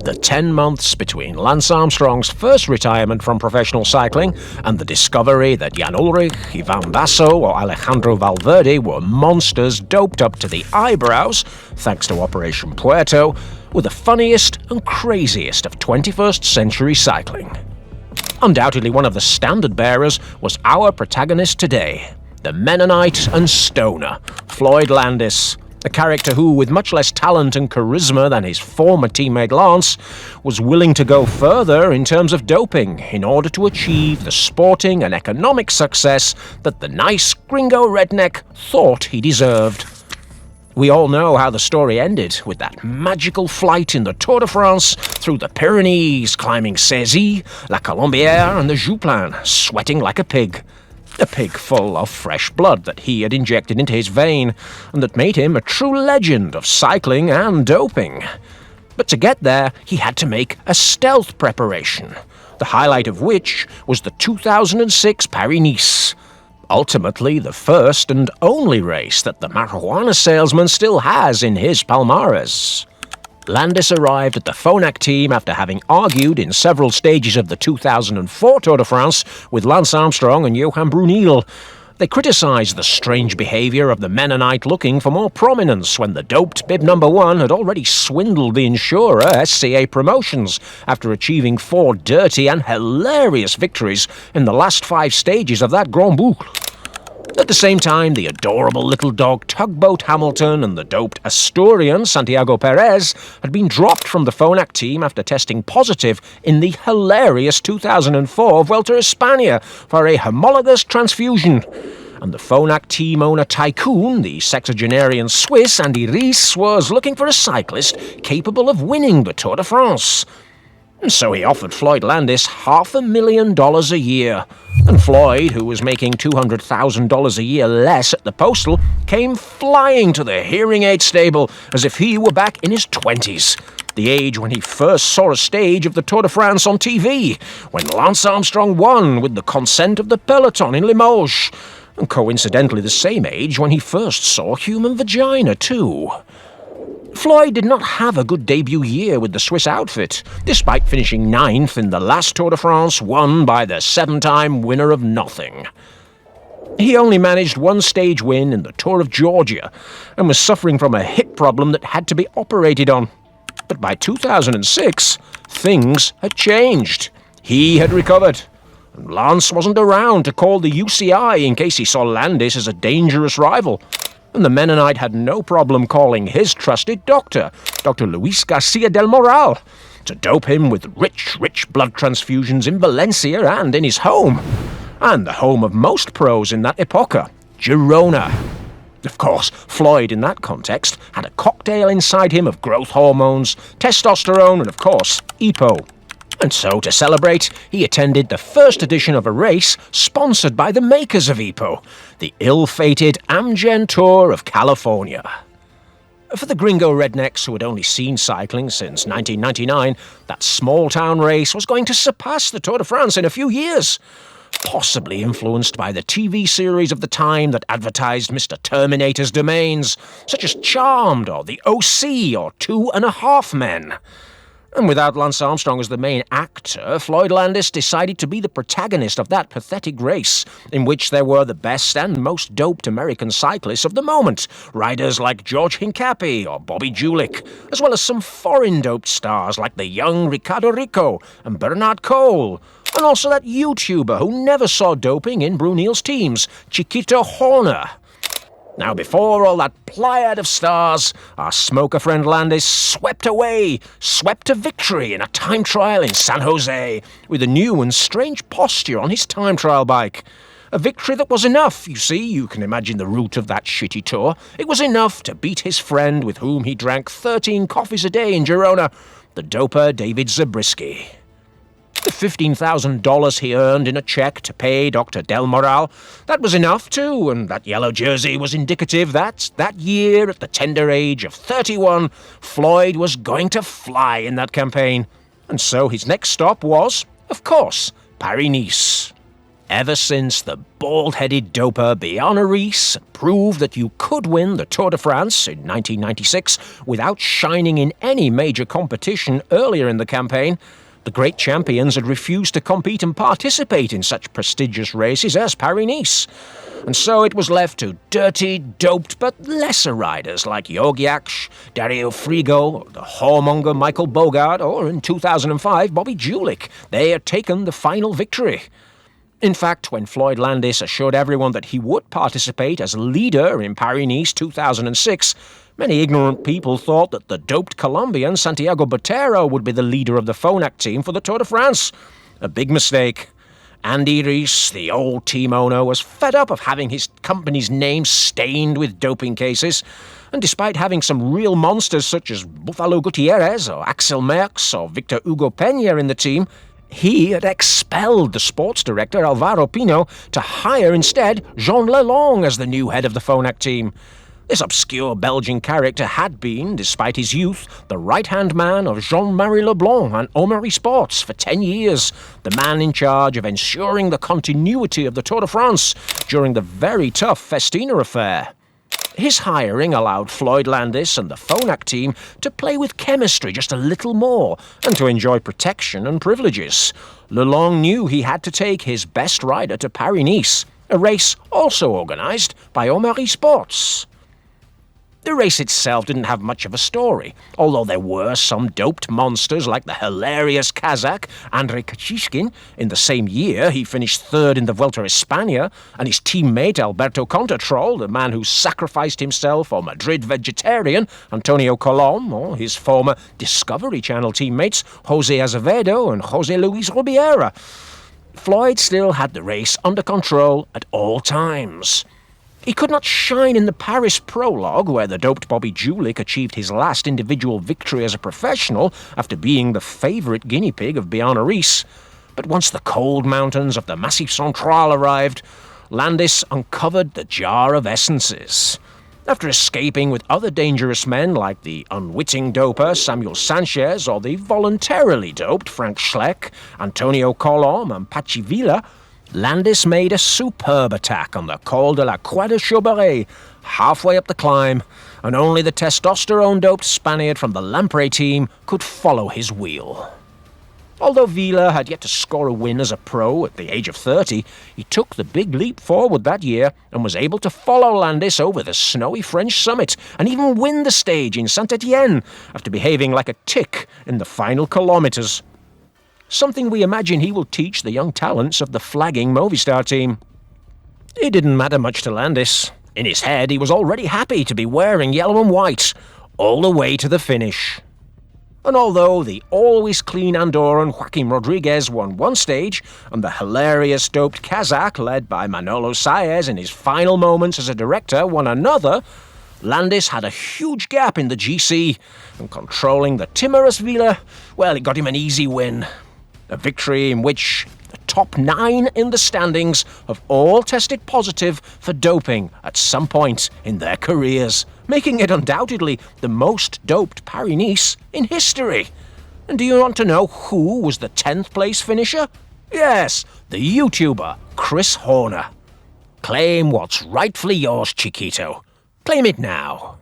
The 10 months between Lance Armstrong's first retirement from professional cycling and the discovery that Jan Ullrich, Ivan Basso or Alejandro Valverde were monsters doped up to the eyebrows, thanks to Operation Puerto, were the funniest and craziest of 21st century cycling. Undoubtedly one of the standard bearers was our protagonist today, the Mennonite and stoner, Floyd Landis, a character who, with much less talent and charisma than his former teammate Lance, was willing to go further in terms of doping in order to achieve the sporting and economic success that the nice gringo redneck thought he deserved. We all know how the story ended, with that magical flight in the Tour de France through the Pyrenees, climbing Cézanne, La Colombière and the Jouplan, sweating like a pig. A pig full of fresh blood that he had injected into his vein, and that made him a true legend of cycling and doping. But to get there, he had to make a stealth preparation, the highlight of which was the 2006 Paris Nice, ultimately the first and only race that the marijuana salesman still has in his palmares. Landis arrived at the Phonak team after having argued in several stages of the 2004 Tour de France with Lance Armstrong and Johan Brunel. They criticised the strange behaviour of the Mennonite looking for more prominence when the doped bib number 1 had already swindled the insurer SCA Promotions after achieving 4 dirty and hilarious victories in the last 5 stages of that Grand Boucle. At the same time, the adorable little dog Tugboat Hamilton and the doped Asturian Santiago Perez had been dropped from the Phonak team after testing positive in the hilarious 2004 Vuelta a España for a homologous transfusion. And the Phonak team owner tycoon, the sexagenarian Swiss Andy Ries, was looking for a cyclist capable of winning the Tour de France. And so he offered Floyd Landis $500,000 a year. And Floyd, who was making $200,000 a year less at the Postal, came flying to the hearing aid stable as if he were back in his 20s, the age when he first saw a stage of the Tour de France on TV, when Lance Armstrong won with the consent of the peloton in Limoges, and coincidentally the same age when he first saw human vagina too. Floyd did not have a good debut year with the Swiss outfit, despite finishing 9th in the last Tour de France won by the 7-time winner of nothing. He only managed 1 stage win in the Tour of Georgia, and was suffering from a hip problem that had to be operated on. But by 2006, things had changed. He had recovered, and Lance wasn't around to call the UCI in case he saw Landis as a dangerous rival. And the Mennonite had no problem calling his trusted doctor, Dr. Luis Garcia del Moral, to dope him with rich blood transfusions in Valencia and in his home, and the home of most pros in that epocha, Girona. Of course, Floyd in that context had a cocktail inside him of growth hormones, testosterone and of course, EPO. And so, to celebrate, he attended the first edition of a race sponsored by the makers of EPO, the ill-fated Amgen Tour of California. For the gringo rednecks who had only seen cycling since 1999, that small-town race was going to surpass the Tour de France in a few years, possibly influenced by the TV series of the time that advertised Mr. Terminator's domains, such as Charmed or The OC or 2.5 Men. And without Lance Armstrong as the main actor, Floyd Landis decided to be the protagonist of that pathetic race, in which there were the best and most doped American cyclists of the moment, riders like George Hincapie or Bobby Julich, as well as some foreign doped stars like the young Ricardo Rico and Bernard Cole, and also that YouTuber who never saw doping in Brunel's teams, Chiquito Horner. Now, before all that pleiad of stars, our smoker friend Landis swept to victory in a time trial in San Jose, with a new and strange posture on his time trial bike. A victory that was enough, you see, you can imagine the route of that shitty tour. It was enough to beat his friend with whom he drank 13 coffees a day in Girona, the doper David Zabriskie. The $15,000 he earned in a check to pay Dr. Del Moral, that was enough too, and that yellow jersey was indicative that year, at the tender age of 31, Floyd was going to fly in that campaign. And so his next stop was, of course, Paris Nice. Ever since the bald-headed doper Bjarne Riis proved that you could win the Tour de France in 1996 without shining in any major competition earlier in the campaign, the great champions had refused to compete and participate in such prestigious races as Paris Nice. And so it was left to dirty, doped, but lesser riders like Jogiak, Dario Frigo, the whoremonger Michael Bogard, or in 2005, Bobby Julich. They had taken the final victory. In fact, when Floyd Landis assured everyone that he would participate as leader in Paris-Nice 2006, many ignorant people thought that the doped Colombian Santiago Botero would be the leader of the Phonak team for the Tour de France. A big mistake. Andy Riis, the old team owner, was fed up of having his company's name stained with doping cases, and despite having some real monsters such as Buffalo Gutierrez or Axel Merckx or Victor Hugo Peña in the team, he had expelled the sports director Alvaro Pino to hire instead Jean Lelong as the new head of the Phonak team. This obscure Belgian character had been, despite his youth, the right-hand man of Jean-Marie Leblanc and Omeri Sports for 10 years, the man in charge of ensuring the continuity of the Tour de France during the very tough Festina affair. His hiring allowed Floyd Landis and the Phonak team to play with chemistry just a little more and to enjoy protection and privileges. Lelong knew he had to take his best rider to Paris-Nice, a race also organised by Omeri Sports. The race itself didn't have much of a story, although there were some doped monsters like the hilarious Kazakh Andrei Kachishkin. In the same year, he finished third in the Vuelta a España, and his teammate Alberto Contretrol, the man who sacrificed himself, or Madrid vegetarian Antonio Colom, or his former Discovery Channel teammates Jose Azevedo and Jose Luis Rubiera. Floyd still had the race under control at all times. He could not shine in the Paris prologue, where the doped Bobby Julich achieved his last individual victory as a professional after being the favourite guinea pig of Bjarne Riis. But once the cold mountains of the Massif Central arrived, Landis uncovered the jar of essences. After escaping with other dangerous men like the unwitting doper Samuel Sanchez or the voluntarily doped Frank Schleck, Antonio Colom and Patxi Vila, Landis made a superb attack on the Col de la Croix de Chauberey, halfway up the climb, and only the testosterone-doped Spaniard from the Lampre team could follow his wheel. Although Vila had yet to score a win as a pro at the age of 30, he took the big leap forward that year and was able to follow Landis over the snowy French summit and even win the stage in Saint-Étienne after behaving like a tick in the final kilometres. Something we imagine he will teach the young talents of the flagging Movistar team. It didn't matter much to Landis. In his head, he was already happy to be wearing yellow and white, all the way to the finish. And although the always clean Andorran Joaquim Rodriguez won one stage, and the hilarious doped Kazakh, led by Manolo Saez in his final moments as a director, won another, Landis had a huge gap in the GC, and controlling the timorous Vila, well, it got him an easy win. A victory in which the top 9 in the standings have all tested positive for doping at some point in their careers, making it undoubtedly the most doped Paris-Nice in history. And do you want to know who was the 10th place finisher? Yes, the YouTuber Chris Horner. Claim what's rightfully yours, Chiquito. Claim it now.